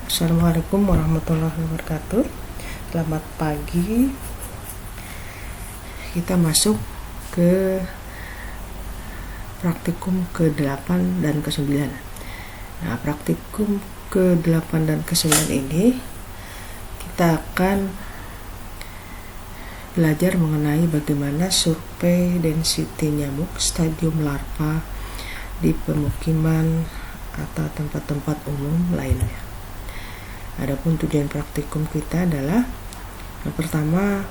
Assalamualaikum warahmatullahi wabarakatuh. Selamat pagi. Kita masuk ke praktikum ke-8 dan ke-9. Nah, praktikum ke-8 dan ke-9 ini kita akan belajar mengenai bagaimana survei density nyamuk stadium larva di pemukiman atau tempat-tempat umum lainnya. Adapun tujuan praktikum kita adalah yang pertama,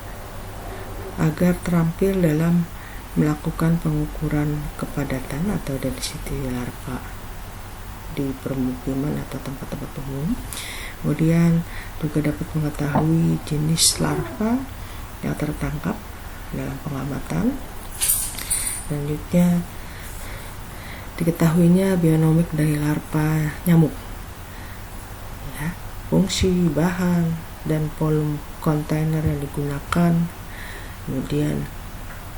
agar terampil dalam melakukan pengukuran kepadatan atau density larva di permukiman atau tempat-tempat umum. Kemudian juga dapat mengetahui jenis larva yang tertangkap dalam pengamatan. Selanjutnya, diketahuinya bionomik dari larva nyamuk, fungsi, bahan, dan volume kontainer yang digunakan. Kemudian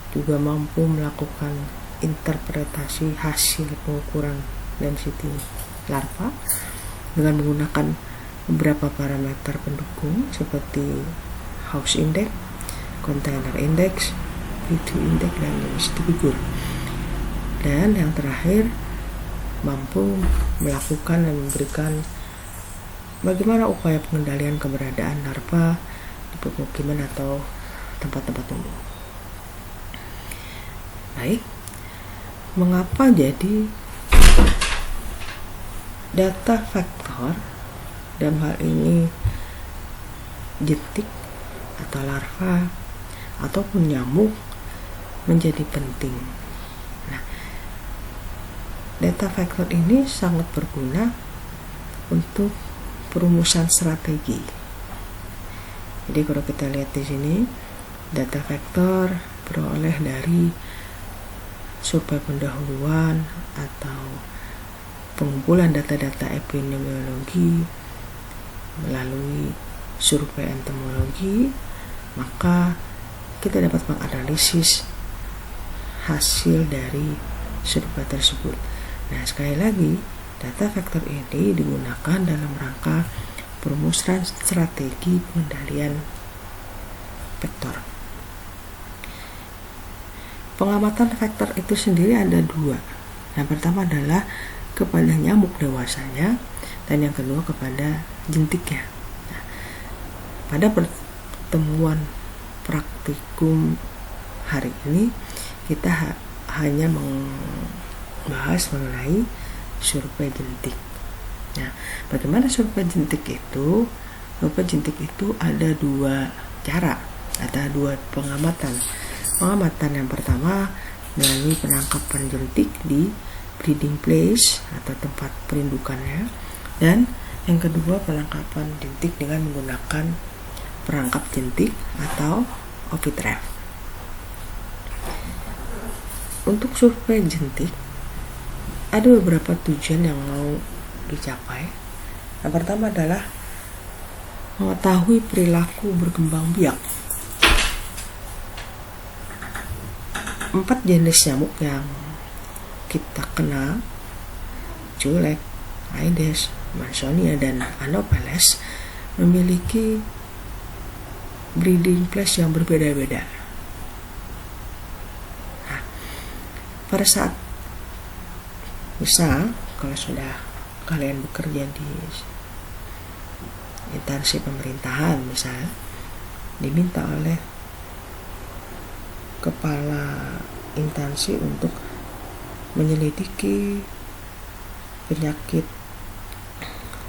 juga mampu melakukan interpretasi hasil pengukuran density larva dengan menggunakan beberapa parameter pendukung seperti house index, container index, P2 index, dan density figure. Dan yang terakhir, mampu melakukan dan memberikan bagaimana upaya pengendalian keberadaan larva di pemukiman atau tempat-tempat umum. Baik, mengapa jadi data faktor, dalam hal ini jentik atau larva ataupun nyamuk, menjadi penting? Nah, data faktor ini sangat berguna untuk perumusan strategi. Jadi kalau kita lihat di sini, data vektor beroleh dari survei pendahuluan atau pengumpulan data-data epidemiologi melalui survei entomologi, maka kita dapat menganalisis hasil dari survei tersebut. Nah, sekali lagi, data vektor ini digunakan dalam rangka perumusan strategi pengendalian vektor. Pengamatan vektor itu sendiri ada dua. Yang pertama adalah kepada nyamuk dewasanya, dan yang kedua kepada jentiknya. Nah, pada pertemuan praktikum hari ini kita hanya membahas mengenai survei jentik. Nah, bagaimana survei jentik itu? Survei jentik itu ada dua cara, ada dua pengamatan. Pengamatan yang pertama melalui penangkapan jentik di breeding place atau tempat perindukannya, dan yang kedua penangkapan jentik dengan menggunakan perangkap jentik atau ovitref. Untuk survei jentik ada beberapa tujuan yang mau dicapai. Yang pertama adalah mengetahui perilaku berkembang biak 4 jenis nyamuk yang kita kenal, Culex, Aedes, Mansonia, dan Anopheles, memiliki breeding place yang berbeda-beda. Nah, pada saat misal kalau sudah kalian bekerja di instansi pemerintahan, misal diminta oleh kepala instansi untuk menyelidiki penyakit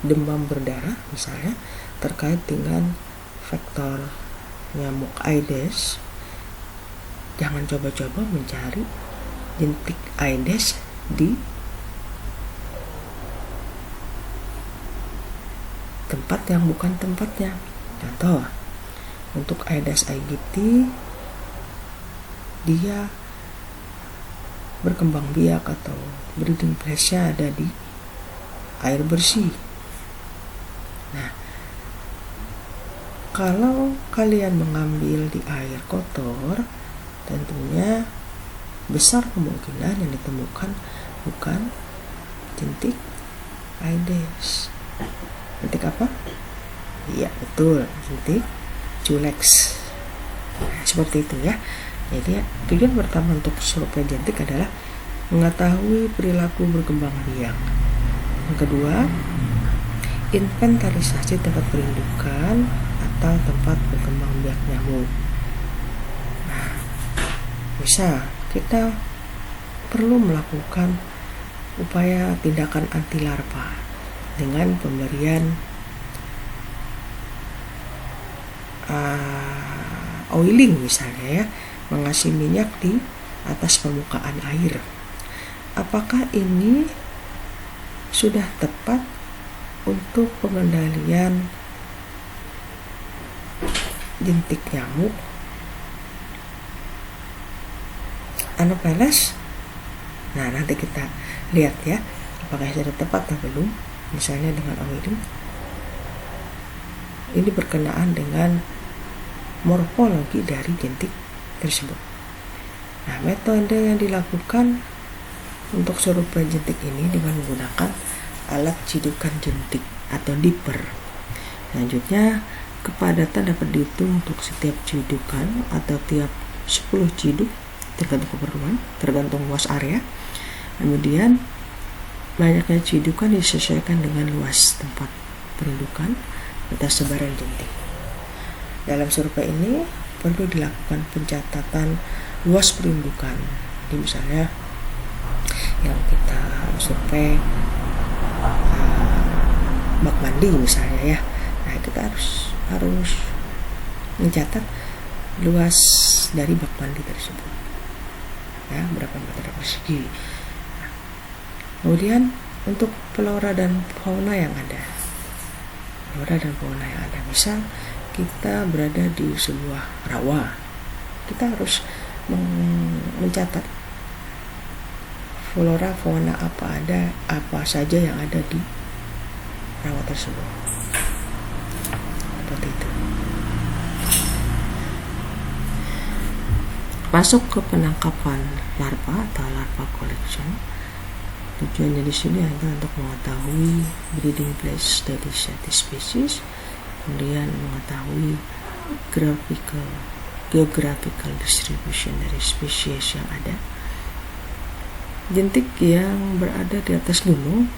demam berdarah misalnya terkait dengan vektor nyamuk Aedes, jangan coba-coba mencari jentik Aedes di tempat yang bukan tempatnya. Contoh, untuk Aedes aegypti, dia berkembang biak atau breeding place-nya ada di air bersih. Nah, kalau kalian mengambil di air kotor, tentunya besar kemungkinan yang ditemukan bukan jentik Aedes. Jentik apa? betul jentik culex. Nah, seperti itu ya. Jadi tujuan pertama untuk survei jentik adalah mengetahui perilaku berkembang biak. Yang kedua, inventarisasi tempat perindukan atau tempat berkembang biak nyamuk. Nah, bisa kita perlu melakukan upaya tindakan anti larva dengan pemberian oiling misalnya ya, mengasih minyak di atas permukaan air. Apakah ini sudah tepat untuk pengendalian jentik nyamuk Anopheles? Nah, nanti kita lihat ya, apakah sudah tepat atau belum. Misalnya dengan oiling, ini berkenaan dengan morfologi dari jentik tersebut. Nah, metode yang dilakukan untuk survei jentik ini dengan menggunakan alat cidukan jentik atau dipper. Selanjutnya, kepadatan dapat dihitung untuk setiap cidukan atau tiap 10 ciduk tergantung keperluan, tergantung luas area. Kemudian banyaknya cidukan disesuaikan dengan luas tempat perindukan atas sebaran jentik. Dalam survei ini perlu dilakukan pencatatan luas perindukan. Jadi misalnya yang kita survei bak mandi misalnya ya. Nah, kita harus mencatat luas dari bak mandi tersebut. Ya, berapa meter persegi. Nah, kemudian untuk flora dan fauna yang ada. Misal kita berada di sebuah rawa. Kita harus mencatat flora fauna apa saja yang ada di rawa tersebut. Seperti itu. Masuk ke penangkapan larva atau larva collection. Tujuannya di sini adalah untuk mengetahui breeding place dari satu spesies, kemudian mengetahui geographical distribution dari spesies yang ada. Jentik yang berada di atas gunung,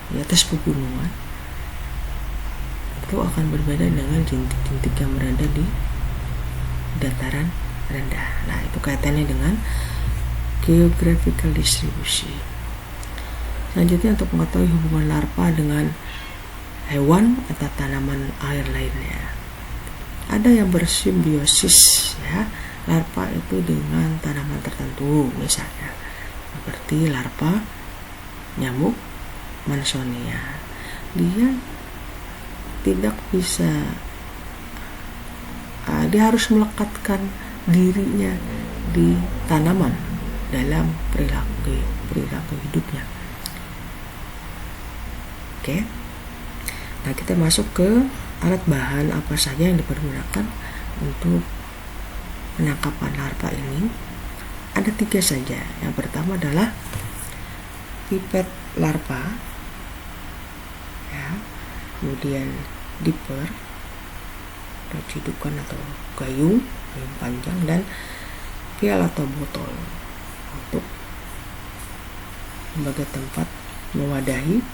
di atas pegunungan, itu akan berbeda dengan jentik-jentik yang berada di dataran rendah. Nah, itu kaitannya dengan geographical distribution. Selanjutnya, untuk mengetahui hubungan larva dengan hewan atau tanaman air lainnya. Ada yang bersimbiosis ya, larva itu dengan tanaman tertentu, misalnya seperti larva nyamuk Mansonia. Dia tidak bisa, dia harus melekatkan dirinya di tanaman dalam perilaku hidupnya. Oke. Nah, kita masuk ke alat bahan apa saja yang dipergunakan untuk penangkapan larva ini. Ada 3 saja. Yang pertama adalah pipet larva, ya, kemudian dipper atau cidukan atau gayung panjang, dan vial atau botol untuk sebagai tempat mewadahi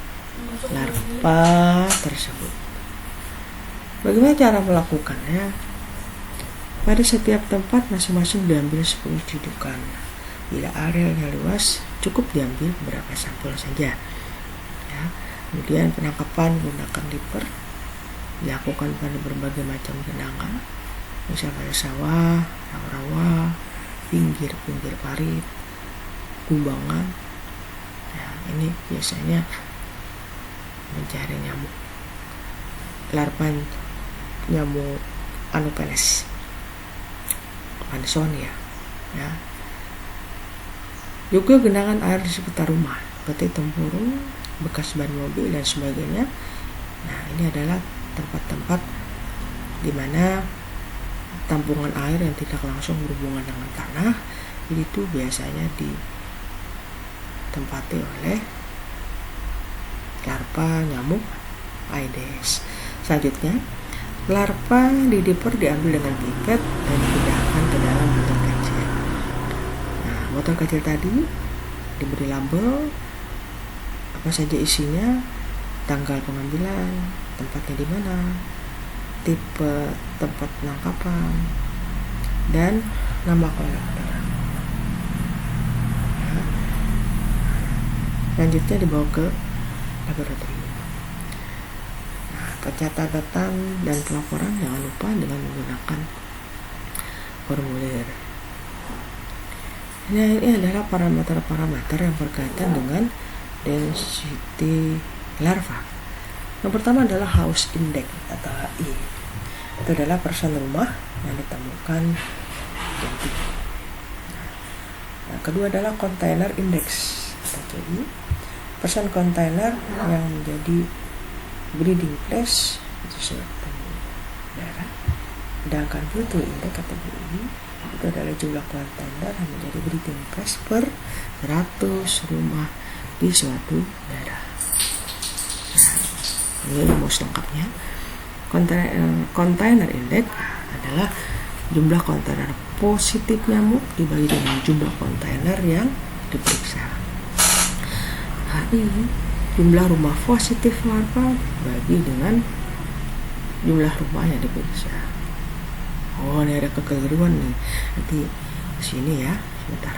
larva tersebut. Bagaimana cara melakukannya? Pada setiap tempat masing-masing diambil 10 cidukan. Bila areanya luas, cukup diambil beberapa sampel saja. Ya. Kemudian penangkapan menggunakan dipper dilakukan pada berbagai macam genangan, misalnya pada sawah, rawa-rawa, pinggir-pinggir parit, kubangan. Ya, ini biasanya mencari nyamuk, larva nyamuk Anopheles Mansonia. Ya. Juga genangan air di sekitar rumah, seperti tempurung, bekas ban mobil dan sebagainya. Nah, ini adalah tempat-tempat di mana tampungan air yang tidak langsung berhubungan dengan tanah, itu biasanya ditempati oleh larva nyamuk Aedes. Selanjutnya, larva didiper diambil dengan pipet dan dipindahkan ke dalam botol kecil. Nah, botol kecil tadi diberi label apa saja isinya, tanggal pengambilan, tempatnya di mana, tipe tempat penangkapan, dan nama kolektor. Nah, selanjutnya dibawa ke laboratorium. Nah, pencatatan dan pelaporan jangan lupa dengan menggunakan formulir. Nah, ini adalah parameter-parameter yang berkaitan dengan density larva. Yang pertama adalah house index atau HI. Itu adalah persen rumah yang ditemukan jentik. Nah, kedua adalah container index atau CI. Persen kontainer yang menjadi breeding place itu suatu daerah. Sedangkan mutu index atau BI itu adalah jumlah kontainer yang menjadi breeding place per 100 rumah di suatu daerah. Nah, ini rumus lengkapnya. Container index adalah jumlah kontainer positif nyamuk dibagi dengan jumlah kontainer yang diperiksa. HI jumlah rumah positif larva dibagi dengan jumlah rumah yang diperiksa. Oh, ini ada kekeliruan nih. Nanti sini ya, sebentar.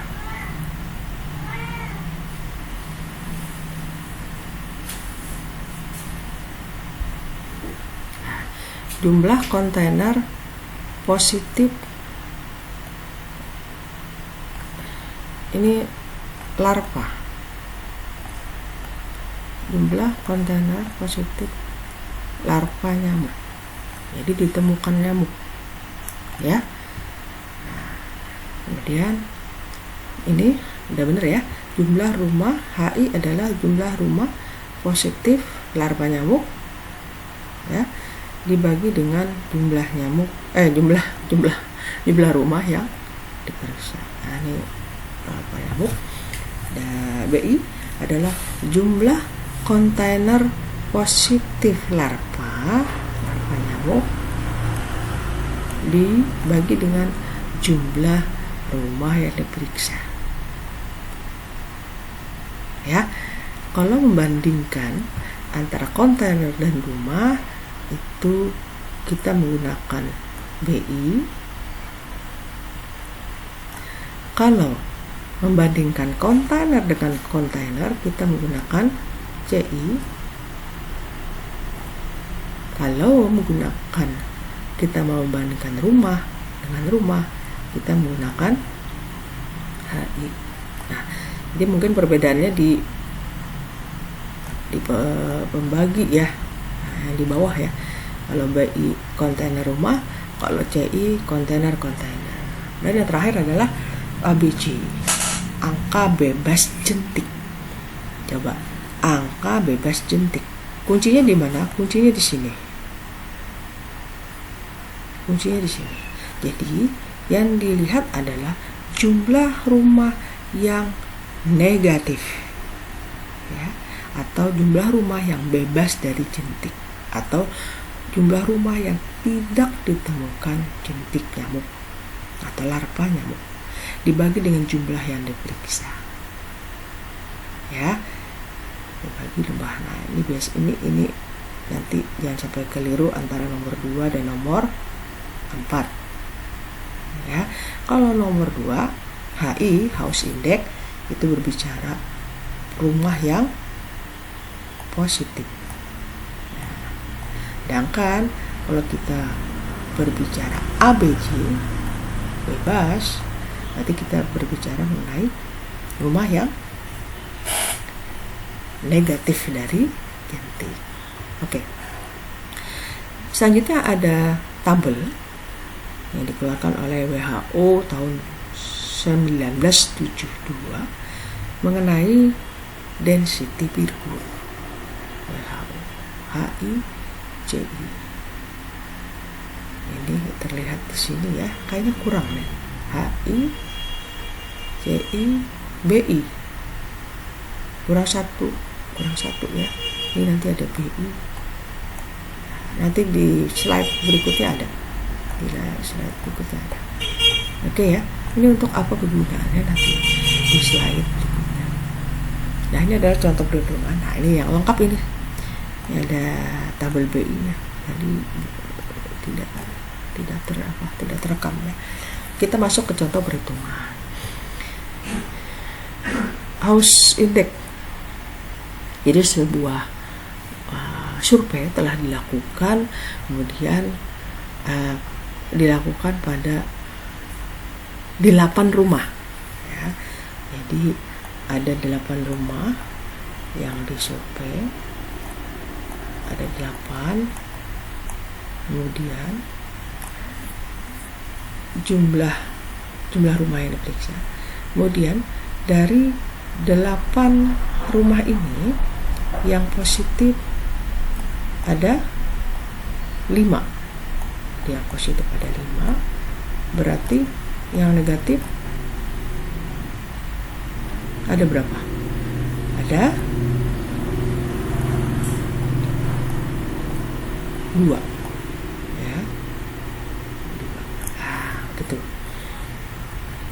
Jumlah kontainer positif ini larva. Jumlah kontainer positif larva nyamuk. Jadi ditemukan nyamuk, ya. Nah, kemudian ini udah bener ya. Jumlah rumah HI adalah jumlah rumah positif larva nyamuk, ya, dibagi dengan jumlah nyamuk jumlah rumah yang diperiksa. Nah, ini larva nyamuk. Dan BI adalah jumlah kontainer positif larva nyamuk dibagi dengan jumlah rumah yang diperiksa. Ya, kalau membandingkan antara kontainer dan rumah itu kita menggunakan BI. Kalau membandingkan kontainer dengan kontainer kita menggunakan CI. Kalau kita mau membandingkan rumah dengan rumah kita menggunakan HI. Nah, jadi mungkin perbedaannya di pembagi ya, yang di bawah ya. Kalau BI kontainer rumah, kalau CI kontainer. Dan yang terakhir adalah ABC, angka bebas jentik. Coba, angka bebas jentik. Kuncinya di mana? Kuncinya di sini. Jadi, yang dilihat adalah jumlah rumah yang negatif, ya, atau jumlah rumah yang bebas dari jentik, atau jumlah rumah yang tidak ditemukan jentik nyamuk atau larva nyamuk dibagi dengan jumlah yang diperiksa, ya, dibagi jumlah. Nah, ini nanti jangan sampai keliru antara nomor 2 dan nomor 4, ya. Kalau nomor 2 HI, house index, itu berbicara rumah yang positif. Sedangkan kalau kita berbicara ABC, bebas, berarti kita berbicara mengenai rumah yang negatif dari jentik. Oke. Selanjutnya ada tabel yang dikeluarkan oleh WHO tahun 1972 mengenai density virgul WHO HI CI. Ini terlihat di sini ya, kayaknya kurang nih. HI CI BI kurang satu ya. Ini nanti ada BI. nanti di slide berikutnya ada. Oke ya, ini untuk apa kegunaannya nanti di slide berikutnya. Nah, ini adalah contoh perhitungan. Nah, ini yang lengkap ini ada tabel BI nya, jadi tidak terekam ya. Kita masuk ke contoh perhitungan. House Index. Jadi sebuah survei telah dilakukan, kemudian dilakukan pada 8 rumah ya. Jadi ada 8 rumah yang disurvei, ada 8, kemudian jumlah rumah yang diperiksa. Kemudian dari 8 rumah ini yang positif ada 5. Yang positif ada 5, berarti yang negatif ada berapa? Ada 2 ya, 2. Gitu.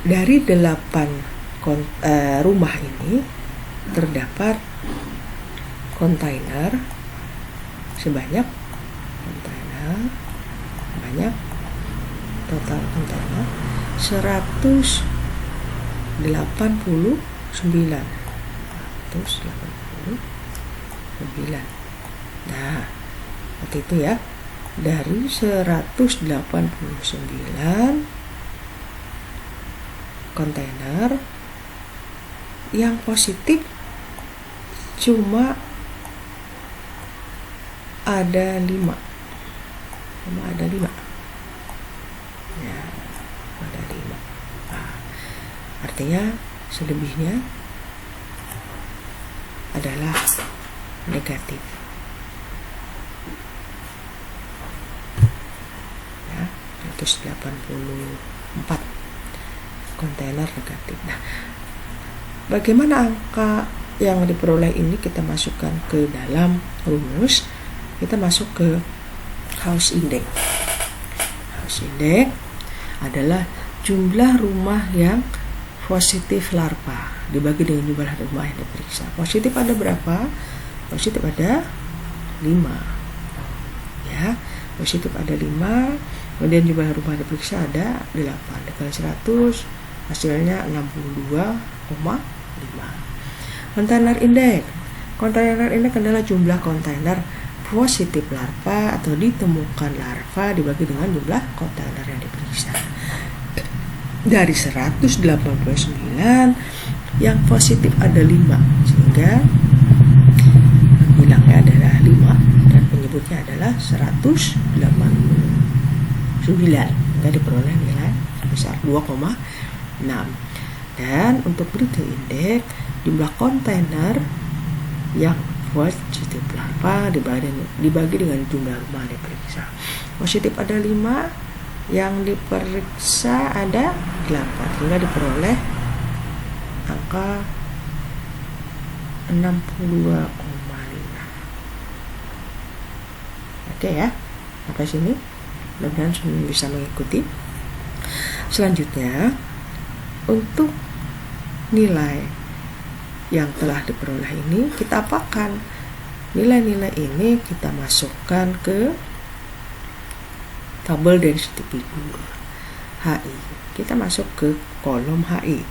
Dari 8 rumah ini terdapat kontainer sebanyak total kontainer 189. Nah, seperti itu ya. Dari 189 kontainer yang positif cuma ada 5. Ya, ada 5. Nah, artinya selebihnya adalah negatif. Ya, 184 kontainer negatif. Nah, bagaimana angka yang diperoleh ini kita masukkan ke dalam rumus? Kita masuk ke House Index. House Index adalah jumlah rumah yang positif larva dibagi dengan jumlah rumah yang diperiksa. Positif ada berapa? Positif ada 5. Ya, positif ada 5. Kemudian jumlah rumah yang diperiksa ada 8. Dikali 100 hasilnya 62,5. Kontainer indeks. Kontainer indeks adalah jumlah kontainer positif larva atau ditemukan larva dibagi dengan jumlah kontainer yang diperiksa. Dari 189 yang positif ada 5, sehingga bilangnya adalah 5 dan penyebutnya adalah 189. Kita diperoleh nilai sebesar 2,6. Dan untuk Bruto indeks, jumlah kontainer yang positif larva dibagi dengan jumlah rumah yang diperiksa. Positif ada 5, yang diperiksa ada 8, sehingga diperoleh angka 62,5. Oke ya, sampai sini mudah-mudahan bisa mengikuti. Selanjutnya, untuk nilai yang telah diperoleh ini kita apakan? Nilai-nilai ini kita masukkan ke tabel density figure HI. Kita masuk ke kolom HI.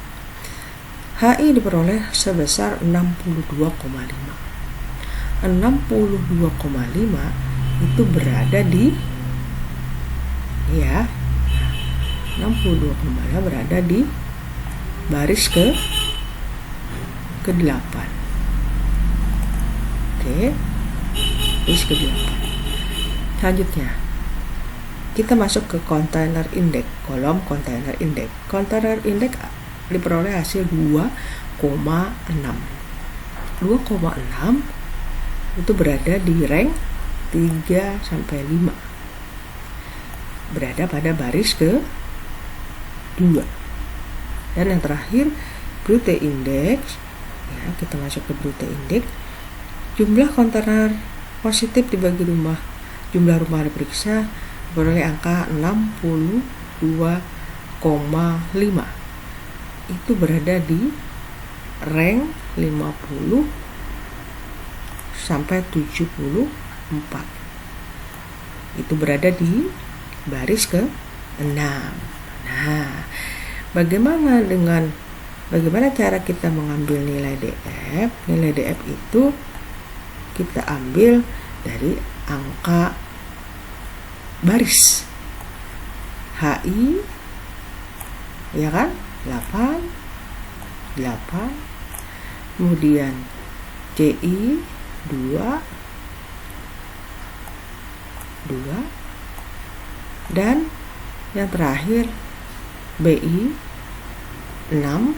HI diperoleh sebesar 62,5. 62,5 itu berada di ya 62,5 berada di baris ke-8. Oke, baris ke-8. Selanjutnya kita masuk ke kontainer indeks, kolom kontainer indeks. Kontainer indeks diperoleh hasil 2,6. 2,6 itu berada di rank 3 sampai 5. Berada pada baris ke-2. Dan yang terakhir Brute Index. Ya, kita masuk ke Brute Index. Jumlah kontainer positif dibagi rumah jumlah rumah diperiksa beroleh angka 62,5. Itu berada di rank 50 sampai 74. Itu berada di baris ke-6. Nah, bagaimana cara kita mengambil nilai DF? Nilai DF itu kita ambil dari angka baris. HI, ya kan? 8. Kemudian CI 2, dan yang terakhir BI 6.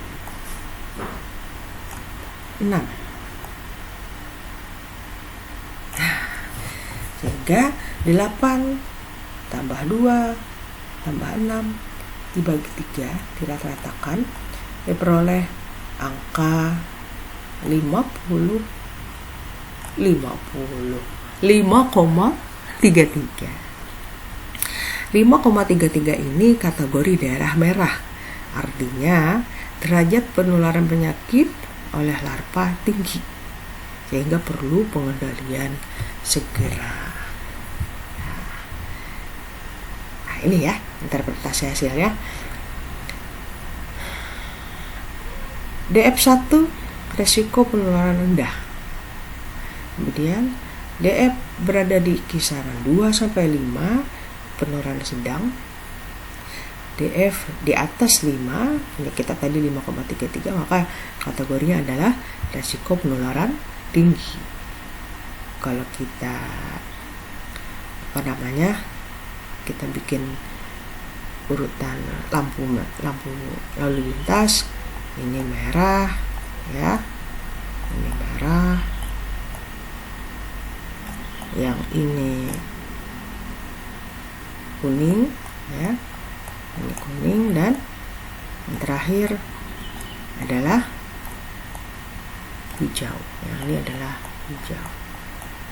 Sehingga 8 tambah 2 tambah 6 dibagi 3 dirata-ratakan diperoleh angka 5,33. 5,33 ini kategori daerah merah. Artinya derajat penularan penyakit oleh larva tinggi, sehingga perlu pengendalian segera. Nah, ini ya interpretasi hasilnya. DF1 resiko penularan rendah. Kemudian DF berada di kisaran 2-5, penularan sedang. DF di atas 5, ini kita tadi 5,33, maka kategorinya adalah resiko penularan tinggi. Kalau kita kita bikin urutan lampu lalu lintas, ini merah ya, ini merah, yang ini kuning ya, ini kuning, dan yang terakhir adalah hijau. Yang ini adalah hijau,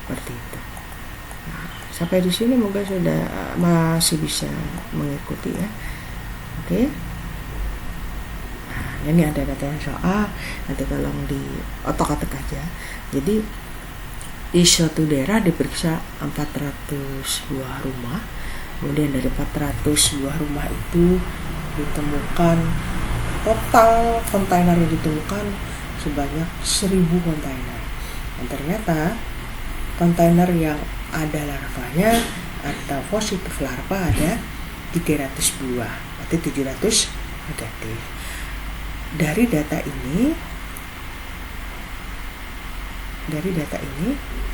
seperti itu. Nah, sampai di sini moga sudah masih bisa mengikuti ya. Oke. Nah, ini ada data yang soal, nanti tolong di otak-atik aja. Jadi di suatu daerah diperiksa 400 buah rumah. Kemudian dari 400 buah rumah itu ditemukan total kontainer yang ditemukan sebanyak 1000 kontainer. Dan ternyata kontainer yang ada larvanya atau positif larva ada 300 buah, berarti 700 negatif. Dari data ini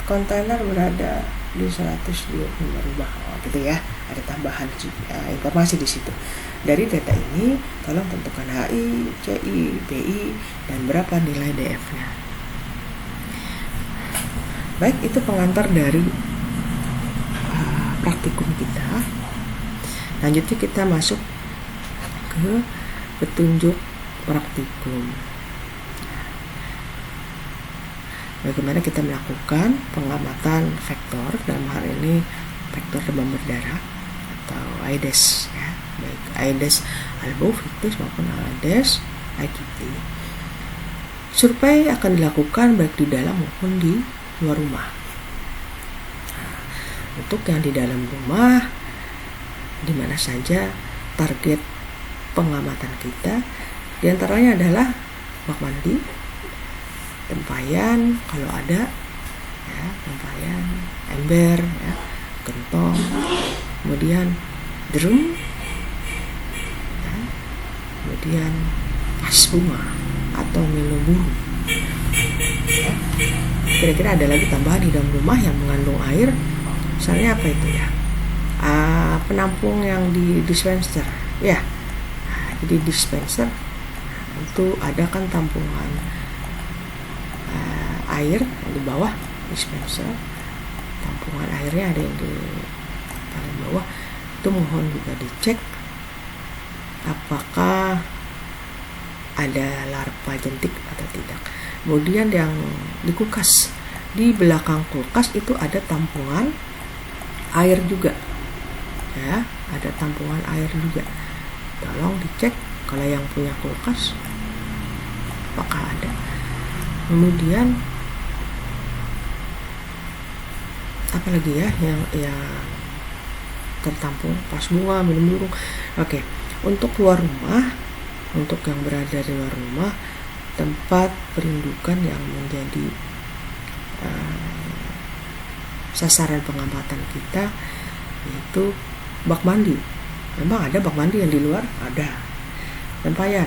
kontainer berada di 125 rumah, gitu ya. Ada tambahan informasi di situ. Dari data ini tolong tentukan HI, CI, BI, dan berapa nilai DF-nya. Baik, itu pengantar dari praktikum kita. Lanjutnya kita masuk ke petunjuk praktikum. Bagaimana kita melakukan pengamatan vektor, dalam hal ini vektor demam berdarah atau Aedes ya, baik Aedes albopictus maupun Aedes aegypti. Survei akan dilakukan baik di dalam maupun di luar rumah. Nah, untuk yang di dalam rumah, di mana saja target pengamatan kita, diantaranya adalah bak mandi, tempayan kalau ada ya, tempayan, ember ya, gentong, kemudian drum ya, kemudian vas bunga atau milo burung ya. Kira-kira ada lagi tambahan di dalam rumah yang mengandung air, misalnya apa itu ya, penampung yang di dispenser ya. Nah, jadi dispenser itu ada kan tampungan air di bawah dispenser, tampungan airnya ada yang di paling bawah. Itu mohon juga dicek apakah ada larva jentik atau tidak. Kemudian yang di kulkas, di belakang kulkas itu ada tampungan air juga ya, ada tampungan air juga. Tolong dicek kalau yang punya kulkas apakah ada. Kemudian apalagi ya yang tertampung, pas bunga, minum burung. Oke, untuk luar rumah, untuk yang berada di luar rumah, tempat perindukan yang menjadi sasaran pengamatan kita yaitu bak mandi. Memang ada bak mandi yang di luar, ada. Tempayan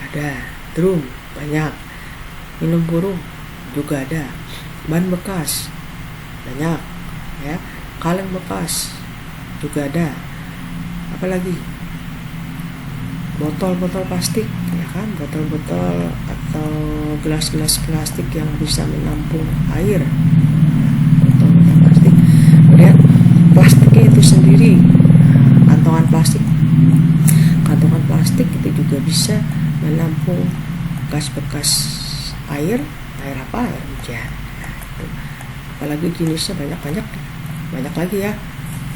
ada, drum banyak, minum burung juga ada, ban bekas banyak ya, kaleng bekas juga ada. Apalagi botol-botol plastik ya kan, botol-botol atau gelas-gelas plastik yang bisa menampung air, botol-botol plastik. Kemudian plastiknya itu sendiri, kantongan plastik itu juga bisa menampung bekas-bekas air apa, air hujan. Nah, itu. Apalagi jenisnya banyak lagi ya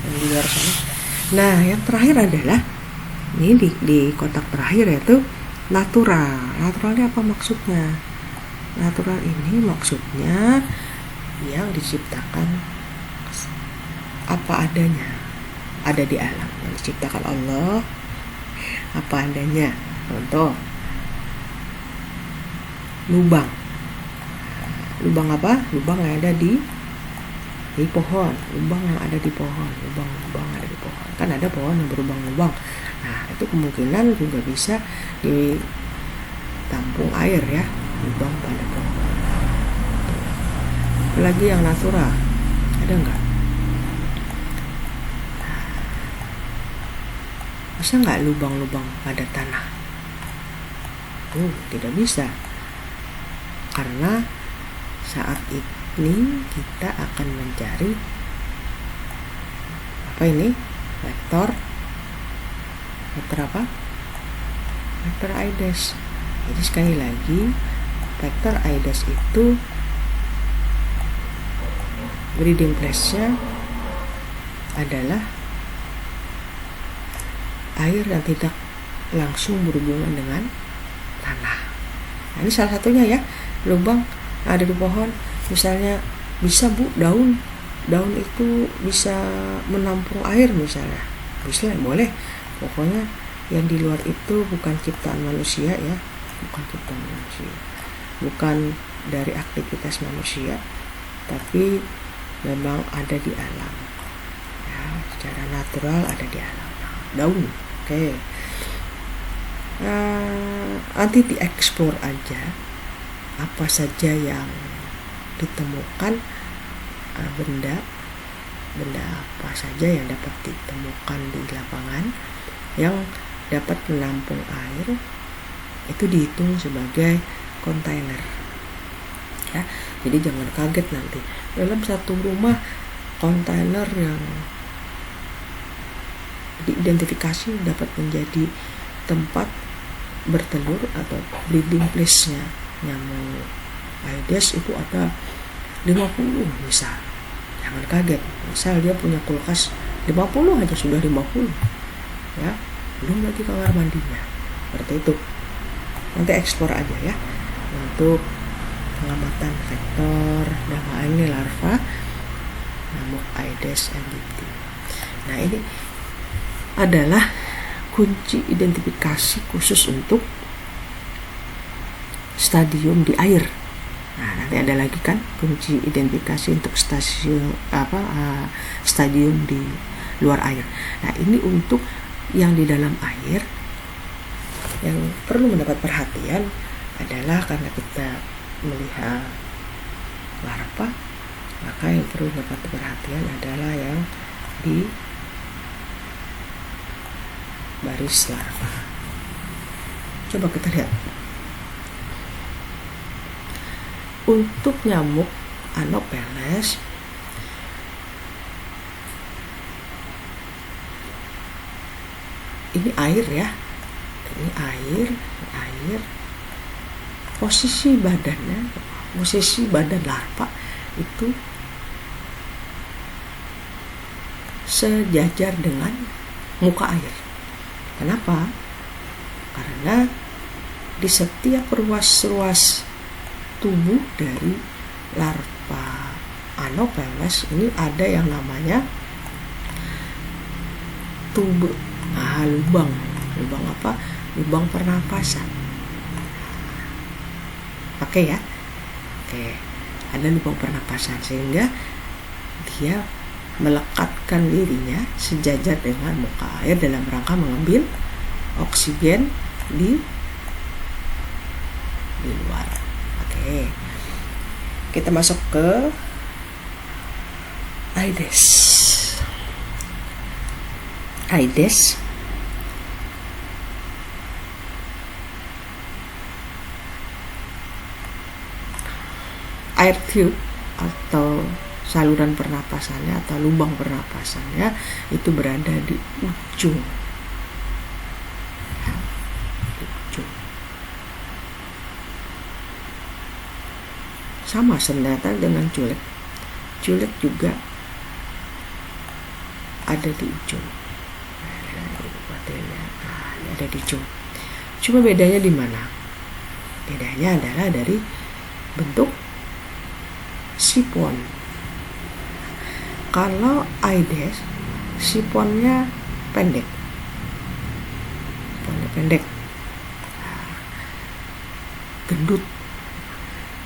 yang di luar sana. Nah, yang terakhir adalah ini di kotak terakhir yaitu natural. Naturalnya apa maksudnya? Natural ini maksudnya yang diciptakan apa adanya, ada di alam, yang diciptakan Allah apa adanya. Contoh, lubang apa? Lubang yang ada di pohon, lubang yang ada di pohon, lubang ada di pohon. Kan ada pohon yang berlubang-lubang. Nah, itu kemungkinan juga bisa ditampung air ya, lubang pada pohon. Apalagi yang natural, ada enggak? Bisa nggak lubang-lubang pada tanah? Tidak bisa, karena saat ini kita akan mencari apa ini? Vektor apa? Vektor Aedes. Jadi sekali lagi, vektor Aedes itu breeding place-nya adalah air yang tidak langsung berhubungan dengan tanah. Nah, ini salah satunya ya, lubang ada di pohon. Misalnya bisa daun itu bisa menampung air misalnya, bisa, boleh. Pokoknya yang di luar itu bukan ciptaan manusia ya, bukan dari aktivitas manusia, tapi memang ada di alam ya, secara natural ada di alam. Daun, oke. Nanti dieksplor aja apa saja yang ditemukan, benda apa saja yang dapat ditemukan di lapangan yang dapat menampung air, itu dihitung sebagai kontainer ya. Jadi jangan kaget nanti dalam satu rumah kontainer yang diidentifikasi dapat menjadi tempat bertelur atau breeding place-nya nyamuk Aedes itu ada 50 misal. Jangan kaget, misal dia punya kulkas 50 aja sudah 50 ya, belum lagi kamar mandinya. Seperti itu, nanti eksplor aja ya untuk pengamatan vektor dan ini larva nyamuk Aedes aegypti. Nah, ini adalah kunci identifikasi khusus untuk stadium di air. Nah, nanti ada lagi kan kunci identifikasi untuk stadium di luar air. Nah, ini untuk yang di dalam air. Yang perlu mendapat perhatian adalah karena kita melihat larva, maka yang perlu mendapat perhatian adalah yang di baris larva. Coba kita lihat. Untuk nyamuk Anopheles, ini air ya. Ini air. Posisi badan larva itu sejajar dengan muka air. Kenapa? Karena di setiap ruas-ruas tubuh dari larva Anopheles ini ada yang namanya lubang apa? Lubang pernapasan. Oke ya. Oke. Ada lubang pernapasan sehingga dia melekatkan dirinya sejajar dengan muka air dalam rangka mengambil oksigen di luar. Oke. Kita masuk ke Aedes. Air tube atau saluran pernapasannya atau lubang pernapasannya itu berada di ujung. Sama senada dengan culeg. Culeg juga ada di ujung. Ada di ujung. Cuma bedanya di mana? Bedanya adalah dari bentuk sipon. Kalau Aedes, siponnya pendek. Gendut.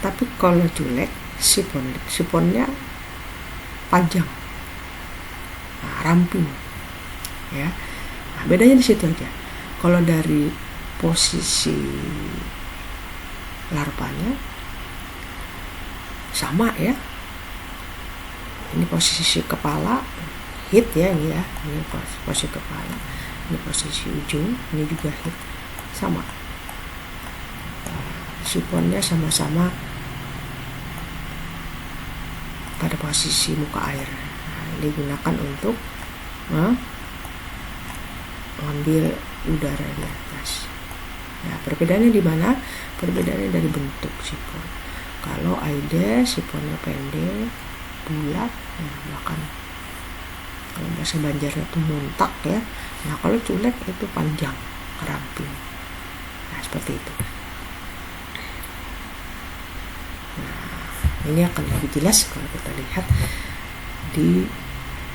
Tapi kalau culeg, siponnya panjang, ramping, ya. Nah, bedanya di situ aja. Kalau dari posisi larvanya sama ya. Ini posisi kepala, hit ya ini ya. Ini posisi kepala, ini posisi ujung, ini juga hit, sama. Siponnya sama-sama pada posisi muka air. Nah, digunakan untuk mengambil udara di atas. Nah, perbedaannya di mana? Perbedaannya dari bentuk sipon. Kalau Aedes siponnya pendek, bulat, bahkan kalau bahasa Banjarnya itu muntak ya. Nah, kalau culeg itu panjang, ramping. Nah, seperti itu. Ini akan lebih jelas kalau kita lihat di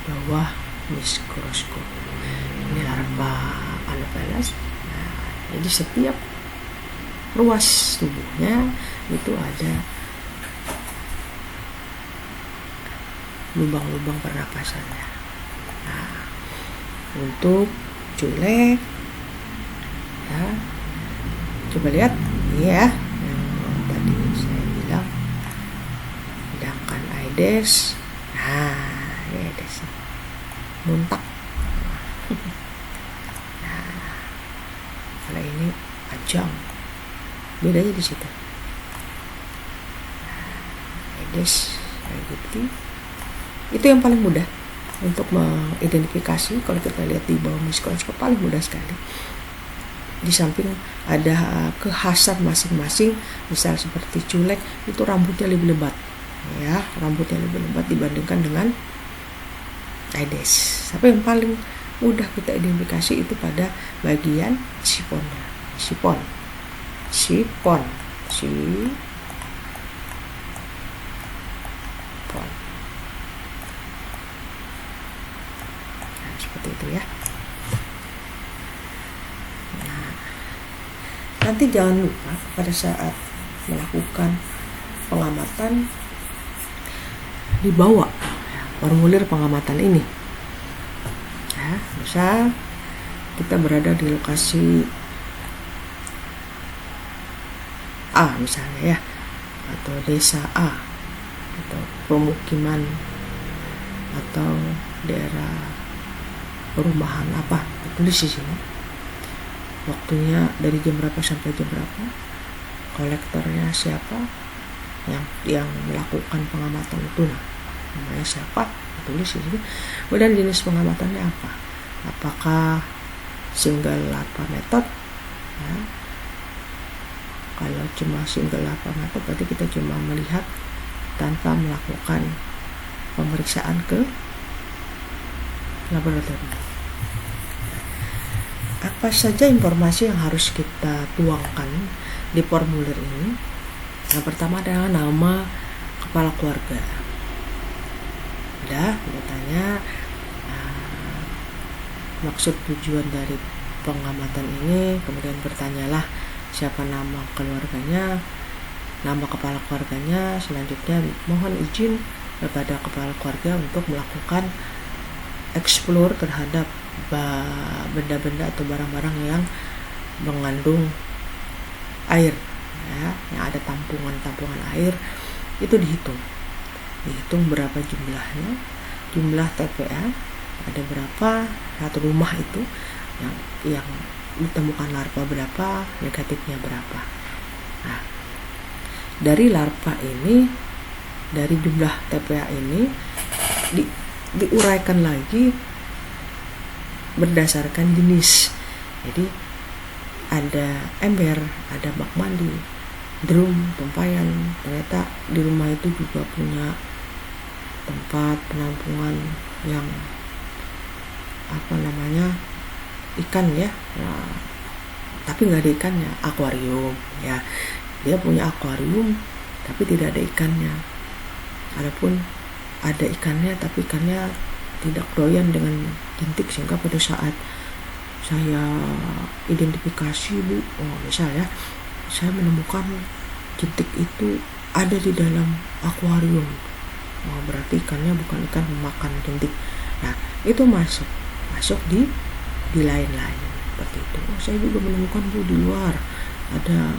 bawah mikroskop. Ini larva Anopheles. Nah, jadi setiap ruas tubuhnya itu ada lubang-lubang pernapasannya. Nah, untuk culeg, ya, coba lihat ini ya. Tadi saya bilang. Aedes, Aedes muntak. Nah, kalau ini panjang, bedanya di situ. Aedes, Aegypti, itu yang paling mudah untuk mengidentifikasi. Kalau kita lihat di bawah mikroskop paling mudah sekali. Di samping ada kekhasan masing-masing, misal seperti culeg itu rambutnya lebih lebat. Ya, rambutnya lebih lebat dibandingkan dengan Aedes. Tapi yang paling mudah kita identifikasi itu pada bagian siponnya. Sipon. Nah, seperti itu ya. Nah, nanti jangan lupa pada saat melakukan pengamatan dibawa formulir pengamatan ini. Ya, misal kita berada di lokasi A misalnya ya, atau desa A, atau pemukiman atau daerah perumahan apa, tulis di sini. Waktunya dari jam berapa sampai jam berapa, kolektornya siapa, yang melakukan pengamatan itu, namanya siapa, tulis di sini. Kemudian jenis pengamatannya apa? Apakah single larva method? Ya. Kalau cuma single larva method berarti kita cuma melihat tanpa melakukan pemeriksaan ke laboratorium. Apa saja informasi yang harus kita tuangkan di formulir ini? Yang pertama adalah nama kepala keluarga. Udah, bertanya maksud tujuan dari pengamatan ini, kemudian bertanyalah siapa nama keluarganya, nama kepala keluarganya. Selanjutnya mohon izin kepada kepala keluarga untuk melakukan explore terhadap benda-benda atau barang-barang yang mengandung air, ya, yang ada tampungan air, itu dihitung berapa jumlahnya, jumlah TPA ada berapa, satu rumah itu yang ditemukan larva berapa, negatifnya berapa. Nah, dari larva ini, dari jumlah TPA ini diuraikan lagi berdasarkan jenis. Jadi ada ember, ada bak mandi, drum, tempayan. Ternyata di rumah itu juga punya tempat penampungan yang ikan, ya. Nah, tapi nggak ada ikannya, akuarium, ya. Dia punya akuarium tapi tidak ada ikannya. Adapun ada ikannya tapi ikannya tidak doyan dengan jentik, sehingga pada saat saya identifikasi, Bu, misalnya saya menemukan jentik itu ada di dalam akuarium, berarti ikannya bukan ikan memakan jentik. Nah, itu masuk di lain-lain seperti itu. Saya juga menemukan, Bu, di luar ada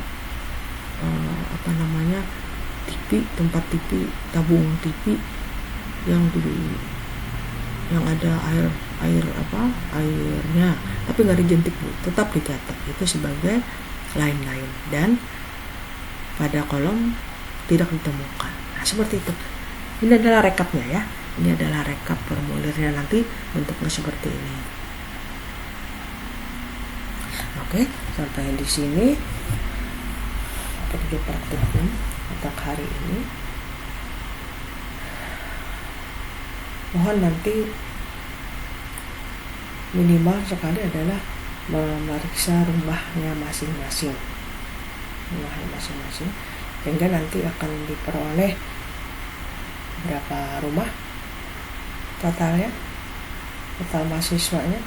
tempat TV, tabung TV yang ada airnya, tapi nggak ada jentik, Bu, tetap dicatat itu sebagai lain-lain, dan pada kolom tidak ditemukan. Nah, seperti itu. Ini adalah rekapnya, ya. Ini adalah rekap formulirnya, nanti bentuknya seperti ini. Oke, sampai di sini petunjuk praktikum untuk hari ini. Mohon nanti minimal sekali adalah memeriksa rumahnya masing-masing, sehingga nanti akan diperoleh berapa rumah totalnya, total mahasiswanya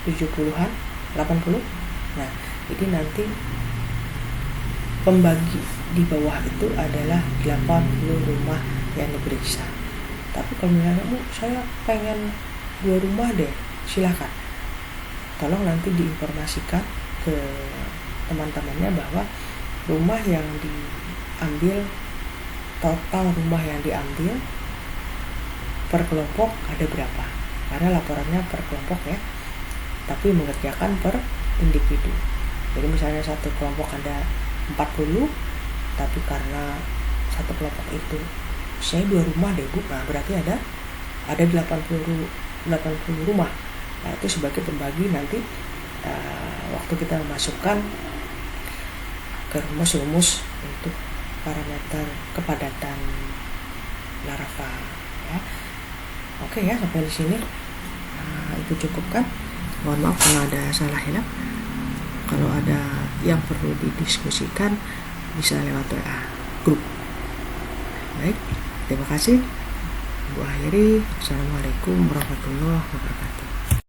70-an, 80. Nah, jadi nanti pembagi di bawah itu adalah 80 rumah yang diperiksa. Tapi kalau misalnya, Bu, saya pengen 2 rumah deh, silakan. Tolong nanti diinformasikan ke teman-temannya bahwa rumah yang diambil, total rumah yang diambil per kelompok ada berapa. Karena laporannya per kelompok, ya, tapi mengerjakan per individu. Jadi misalnya satu kelompok ada 40, tapi karena satu kelompok itu saya 2 rumah deh, Bu, nah berarti ada 80 rumah. Nah, itu sebagai pembagi nanti waktu kita memasukkan ke rumus untuk parameter kepadatan larva, ya. Oke, ya, sampai di sini itu cukup, kan? Mohon maaf kalau ada salah hilap. Kalau ada yang perlu didiskusikan bisa lewat WA grup. Baik, terima kasih. Bu akhiri. Assalamualaikum warahmatullahi wabarakatuh.